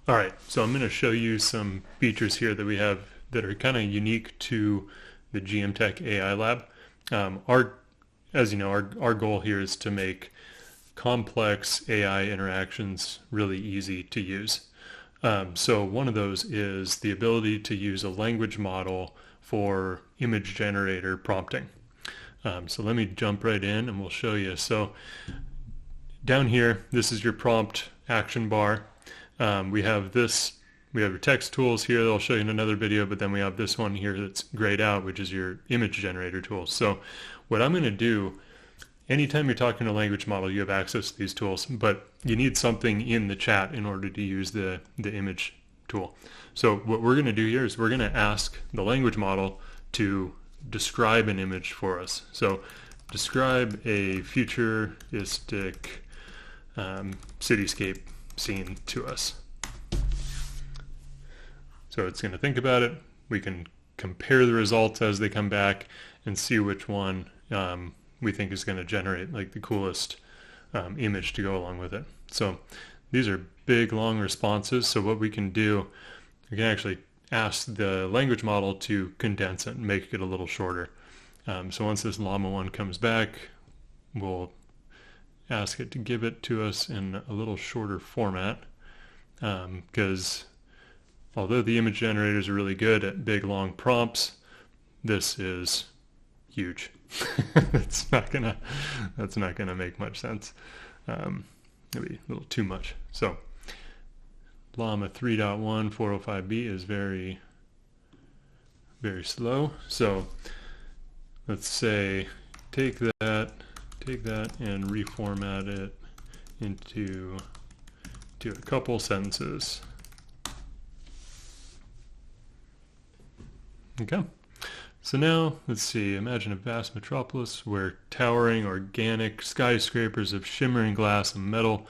All right, so I'm going to show you some features here that we have that are kind of unique to the GMTech AI lab. As you know, our goal here is to make complex AI interactions really easy to use. So one of those is the ability to use a language model for image generator prompting. So let me jump right in and we'll show you. So down here, this is your prompt action bar. We have your text tools here that I'll show you in another video, but then we have this one here that's grayed out, which is your image generator tool. So what I'm going to do, anytime you're talking to a language model, you have access to these tools, but you need something in the chat in order to use the image tool. So what we're going to do here is we're going to ask the language model to describe an image for us. So describe a futuristic cityscape scene to us. So it's going to think about it. We can compare the results as they come back and see which one we think is going to generate like the coolest image to go along with it. So these are big, long responses. So what we can do, we can actually ask the language model to condense it and make it a little shorter. So once this llama one comes back, we'll ask it to give it to us in a little shorter format, because although the image generators are really good at big long prompts, this is huge. That's not gonna make much sense. Maybe a little too much. So llama 3.1 405B is very, very slow. So let's say take that and reformat it into a couple sentences. Okay. So now, let's see, imagine a vast metropolis where towering organic skyscrapers of shimmering glass and metal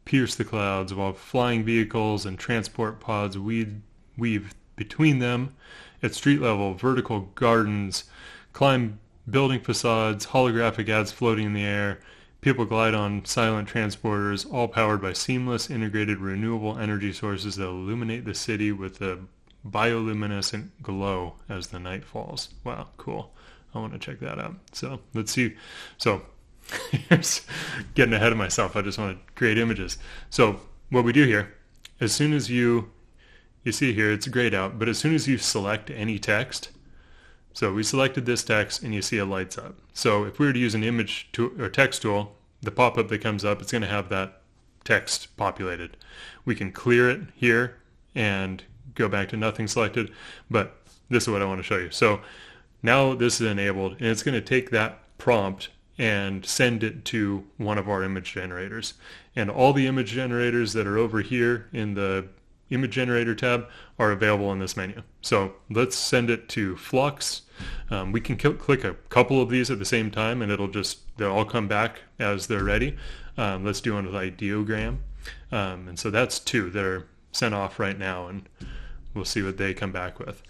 pierce the clouds while flying vehicles and transport pods weave between them. At street level, vertical gardens climb building facades, holographic ads floating in the air, people glide on silent transporters, all powered by seamless, integrated, renewable energy sources that illuminate the city with a bioluminescent glow as the night falls. Wow, cool. I want to check that out. So let's see. So here's getting ahead of myself. I just want to create images. So what we do here, as soon as you see here, it's grayed out, but as soon as you select any text, so we selected this text and you see it lights up. So if we were to use an image or text tool, the pop-up that comes up, it's going to have that text populated. We can clear it here and go back to nothing selected, but this is what I want to show you. So now this is enabled, and it's going to take that prompt and send it to one of our image generators. And all the image generators that are over here in the image generator tab are available in this menu. So let's send it to Flux. We can click a couple of these at the same time and they'll all come back as they're ready. Let's do one with ideogram. And so that's two that are sent off right now, and we'll see what they come back with.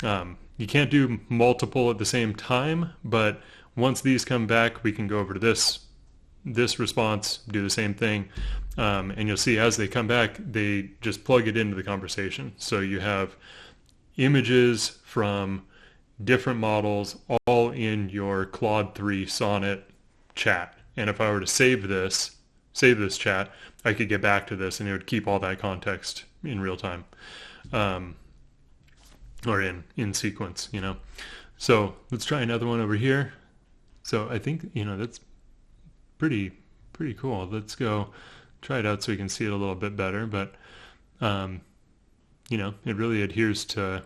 You can't do multiple at the same time, but once these come back, we can go over to this response, do the same thing, and you'll see as they come back, they just plug it into the conversation. So you have images from different models all in your Claude 3 Sonnet chat. And if I were to save this chat, I could get back to this and it would keep all that context in real time, or in sequence, you know. So let's try another one over here. So I think, you know, that's pretty cool. Let's go try it out so we can see it a little bit better. But you know, it really adheres to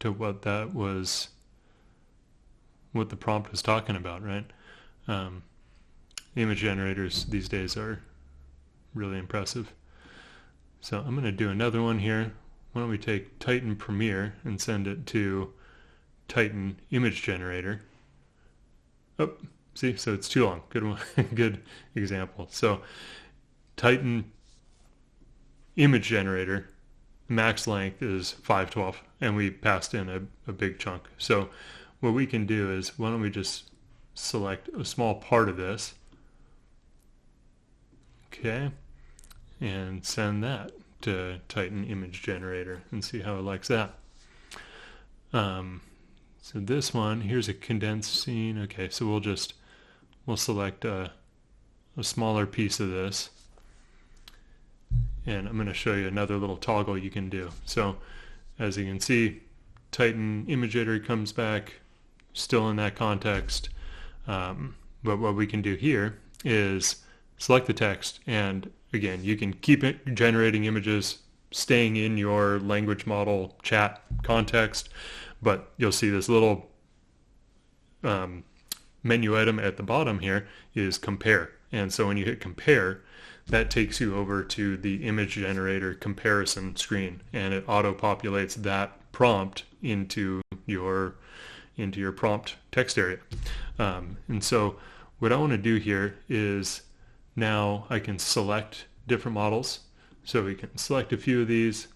what the prompt was talking about, right? Image generators these days are really impressive. So I'm going to do another one here. Why don't we take Titan Premiere and send it to Titan Image Generator. Oh, see, so it's too long. Good one. Good example. So Titan Image Generator, max length is 512, and we passed in a big chunk. So what we can do is, why don't we just select a small part of this, okay, and send that to Titan Image Generator and see how it likes that. So this one, here's a condensed scene. Okay, so we'll select a smaller piece of this, and I'm going to show you another little toggle you can do. So as you can see, Titan Imageator comes back still in that context, but what we can do here is select the text, and again, you can keep it generating images staying in your language model chat context, but you'll see this little menu item at the bottom here is compare. And so when you hit compare, that takes you over to the image generator comparison screen, and it auto-populates that prompt into your prompt text area. And so what I want to do here is now I can select different models. So we can select a few of these.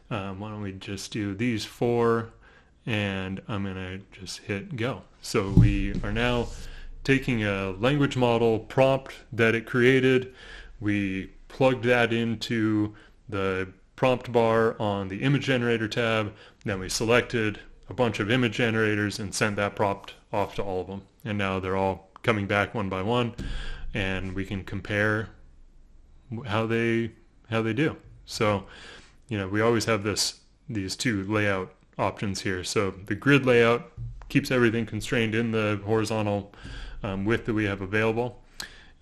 Why don't we just do these 4, and I'm going to just hit go. So we are now taking a language model prompt that it created. We plugged that into the prompt bar on the image generator tab. Then we selected a bunch of image generators and sent that prompt off to all of them. And now they're all coming back one by one, and we can compare how they do. So, we always have these two layout options here. So the grid layout keeps everything constrained in the horizontal width that we have available,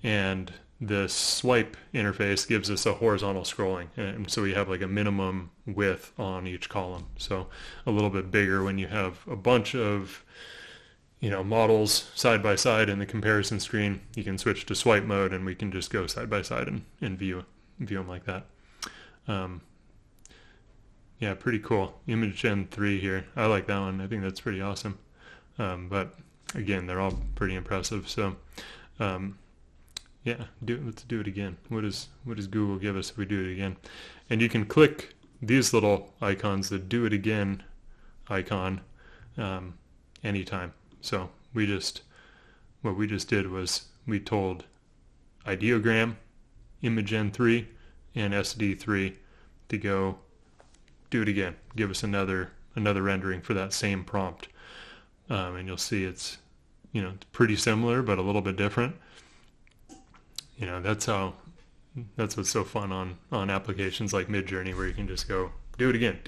and the swipe interface gives us a horizontal scrolling, and so we have like a minimum width on each column. So a little bit bigger when you have a bunch of models side by side in the comparison screen. You can switch to swipe mode, and we can just go side by side and view them like that. Yeah, pretty cool. Image Gen 3 here. I like that one. I think that's pretty awesome. But again, they're all pretty impressive. So yeah, let's do it again. What does Google give us if we do it again? And you can click these little icons, the do it again icon, anytime. So what we just did was we told Ideogram, Imagen 3, and SD3 to go do it again. Give us another rendering for that same prompt, and you'll see it's pretty similar but a little bit different. That's what's so fun on applications like Midjourney, where you can just go do it again,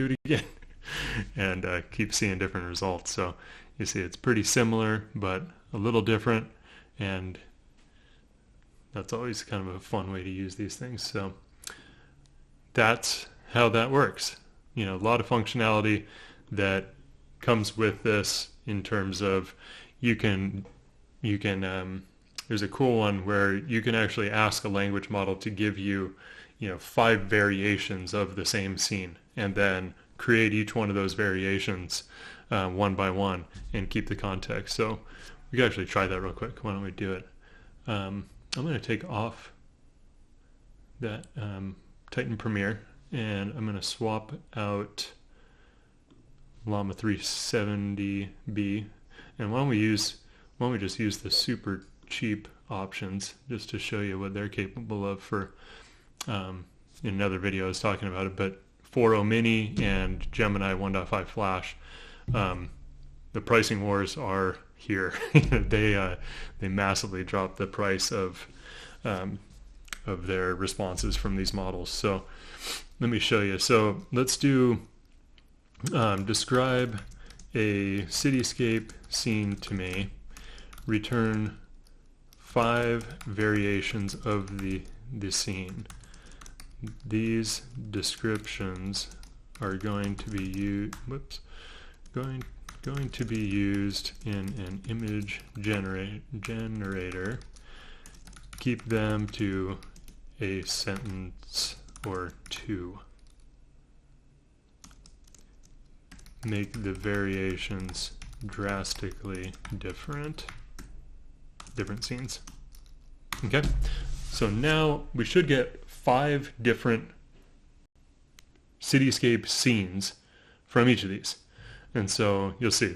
and keep seeing different results. So you see it's pretty similar but a little different, and that's always kind of a fun way to use these things. So that's how that works. A lot of functionality that comes with this in terms of you can there's a cool one where you can actually ask a language model to give you 5 variations of the same scene, and then create each one of those variations one by one and keep the context. So we can actually try that real quick. Why don't we do it? I'm going to take off that Titan Premiere, and I'm going to swap out Llama 370B. And why don't we just use the super cheap options just to show you what they're capable of for in another video I was talking about it, but 4.0 Mini and Gemini 1.5 Flash, the pricing wars are here. They massively dropped the price of their responses from these models. So let me show you. So let's do describe a cityscape scene to me, return 5 variations of the scene. These descriptions are going to be used in an image generator. Keep them to a sentence or 2. Make the variations drastically different scenes. Okay, so now we should get 5 different cityscape scenes from each of these. And so you'll see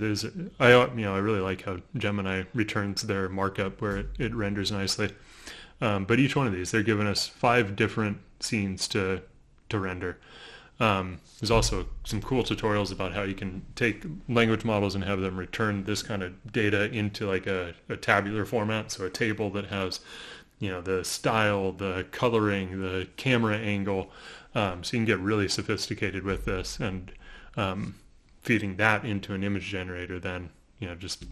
I really like how Gemini returns their markup where it renders nicely. But each one of these, they're giving us 5 different scenes to to render. There's also some cool tutorials about how you can take language models and have them return this kind of data into like a tabular format, so a table that has, the style, the coloring, the camera angle, so you can get really sophisticated with this, and feeding that into an image generator, then just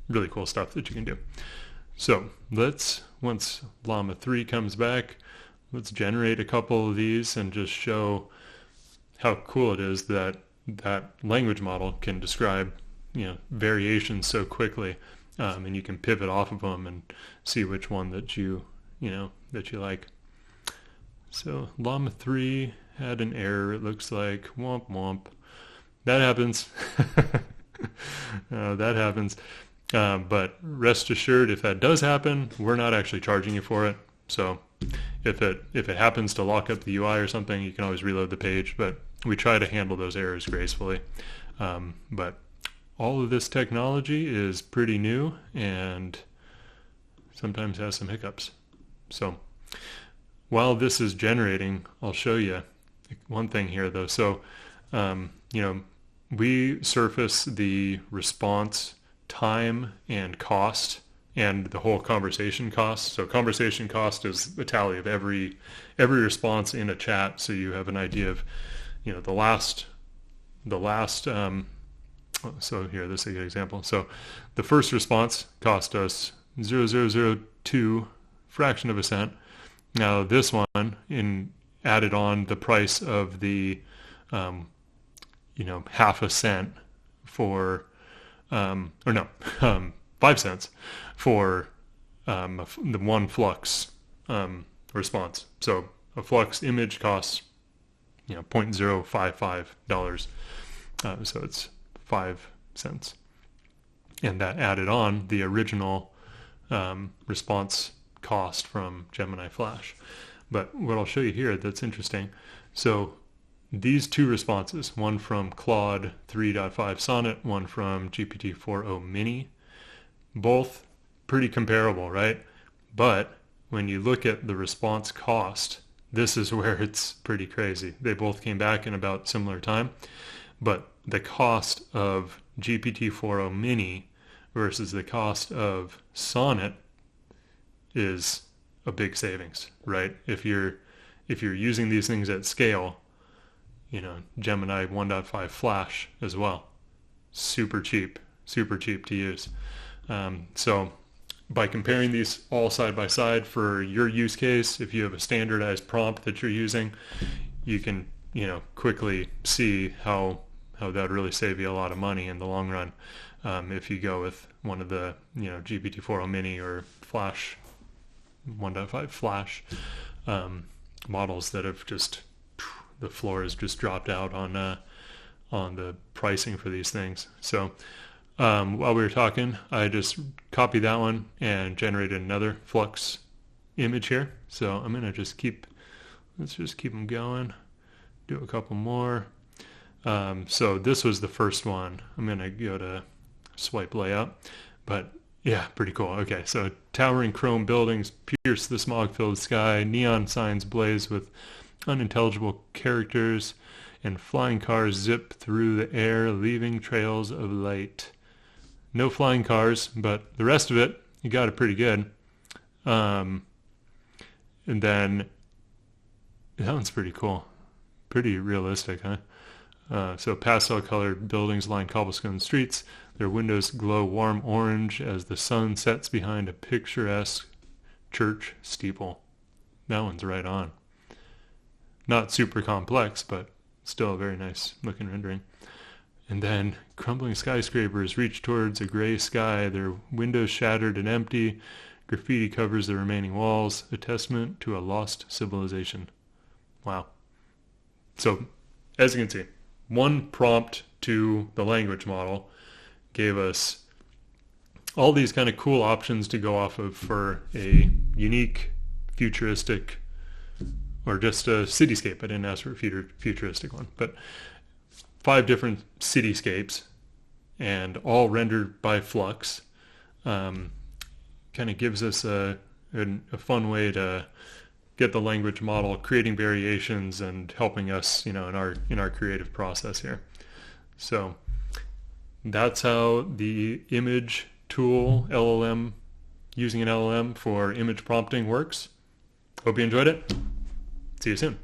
really cool stuff that you can do. So once Llama 3 comes back, let's generate a couple of these and just show how cool it is that that language model can describe variations so quickly, and you can pivot off of them and see which one that you like. So Llama 3 had an error, it looks like. Womp womp. That happens. That happens. But rest assured, if that does happen, we're not actually charging you for it. So if it happens to lock up the UI or something, you can always reload the page. But we try to handle those errors gracefully. But all of this technology is pretty new and sometimes has some hiccups. So while this is generating, I'll show you one thing here though. So, we surface the response time and cost and the whole conversation cost. So conversation cost is the tally of every response in a chat. So you have an idea of, the last, so here, this is a good example. So the first response cost us 0.0002 fraction of a cent. Now this one added on the price of the, half a cent for, 5 cents for the one flux response. So a flux image costs, $0.055. So it's 5 cents. And that added on the original response cost from Gemini Flash. But what I'll show you here that's interesting. So these two responses, one from Claude 3.5 Sonnet, one from GPT-4o Mini, both pretty comparable, right? But when you look at the response cost, this is where it's pretty crazy. They both came back in about similar time, but the cost of GPT-4o Mini versus the cost of Sonnet is a big savings, right? If you're using these things at scale, Gemini 1.5 Flash as well, super cheap to use. So by comparing these all side by side for your use case, if you have a standardized prompt that you're using, you can quickly see how that really save you a lot of money in the long run, if you go with one of the GPT-4o Mini or Flash 1.5 Flash models that have just, the floor has just dropped out on the pricing for these things. So while we were talking, I just copied that one and generated another flux image here. So I'm gonna let's just keep them going, do a couple more. So this was the first one. I'm gonna go to swipe layout, but yeah, pretty cool. Okay, so towering chrome buildings pierce the smog-filled sky, neon signs blaze with unintelligible characters, and flying cars zip through the air, leaving trails of light. No flying cars, but the rest of it, you got it pretty good. And then that one's pretty cool. Pretty realistic, huh? So pastel-colored buildings line cobblestone streets. Their windows glow warm orange as the sun sets behind a picturesque church steeple. That one's right on. Not super complex, but still a very nice looking rendering. And then crumbling skyscrapers reach towards a gray sky, their windows shattered and empty. Graffiti covers the remaining walls, a testament to a lost civilization. Wow. So, as you can see, one prompt to the language model gave us all these kind of cool options to go off of for a unique, futuristic, or just a cityscape. I didn't ask for a futuristic one, but 5 different cityscapes, and all rendered by Flux. Kind of gives us a fun way to get the language model creating variations and helping us, in our creative process here. So that's how the image tool LLM, using an LLM for image prompting works. Hope you enjoyed it. See you soon.